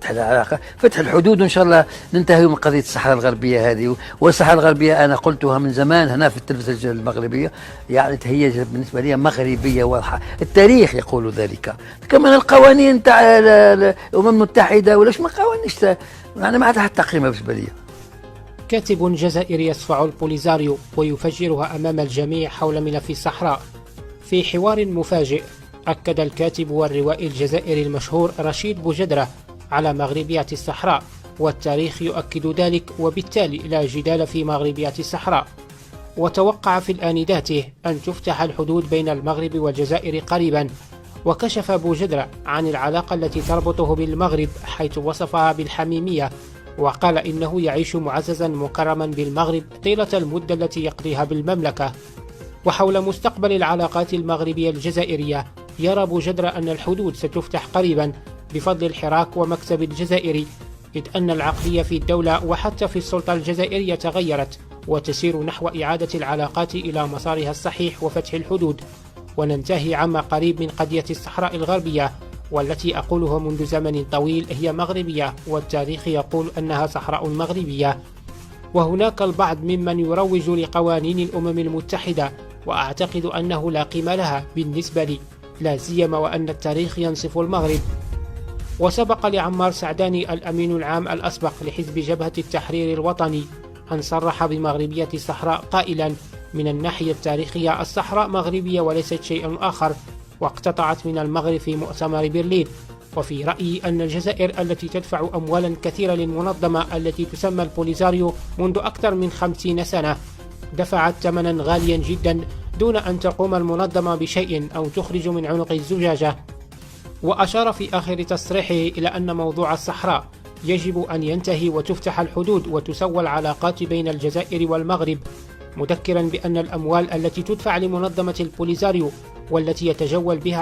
فتح العلاقة، فتح الحدود، وإن شاء الله ننتهي من قضية الصحراء الغربية هذه. والصحراء الغربية أنا قلتها من زمان هنا في التلفزيون المغربية، يعني هي بالنسبة لي مغربية واضحة، التاريخ يقول ذلك. كمان القوانين تاع الأمم المتحدة ولاش ما قوانينش، يعني ما عندها حتى قيمة بالنسبة لي. كاتب جزائري يصفع البوليزاريو ويفجرها أمام الجميع حول ملف الصحراء. في حوار مفاجئ أكد الكاتب والروائي الجزائري المشهور رشيد بوجدرة على مغربية الصحراء، والتاريخ يؤكد ذلك، وبالتالي لا جدال في مغربية الصحراء. وتوقع في الآنداته أن تفتح الحدود بين المغرب والجزائر قريبا. وكشف بوجدرة عن العلاقة التي تربطه بالمغرب، حيث وصفها بالحميمية، وقال إنه يعيش معززا مكرما بالمغرب طيلة المدة التي يقضيها بالمملكة. وحول مستقبل العلاقات المغربية الجزائرية، يرى بوجدرة أن الحدود ستفتح قريبا بفضل الحراك ومكتب الجزائري، إذ أن العقلية في الدولة وحتى في السلطة الجزائرية تغيرت وتسير نحو إعادة العلاقات إلى مسارها الصحيح وفتح الحدود، وننتهي عما قريب من قضية الصحراء الغربية، والتي أقوله منذ زمن طويل هي مغربية، والتاريخ يقول أنها صحراء مغربية. وهناك البعض ممن يروج لقوانين الأمم المتحدة، وأعتقد أنه لا قيمة لها بالنسبة لي، لا سيما وأن التاريخ ينصف المغرب. وسبق لعمار سعداني الأمين العام الأسبق لحزب جبهة التحرير الوطني أن صرح بمغربية الصحراء قائلا: من الناحية التاريخية الصحراء مغربية وليست شيء آخر، واقتطعت من المغرب في مؤتمر برلين. وفي رأيي أن الجزائر التي تدفع أموالا كثيرة للمنظمة التي تسمى البوليزاريو منذ أكثر من 50 سنة دفعت ثمنا غاليا جدا دون أن تقوم المنظمة بشيء أو تخرج من عنق الزجاجة. وأشار في آخر تصريحه إلى أن موضوع الصحراء يجب أن ينتهي وتفتح الحدود وتسوى العلاقات بين الجزائر والمغرب، مذكرا بأن الأموال التي تدفع لمنظمة البوليزاريو والتي يتجول بها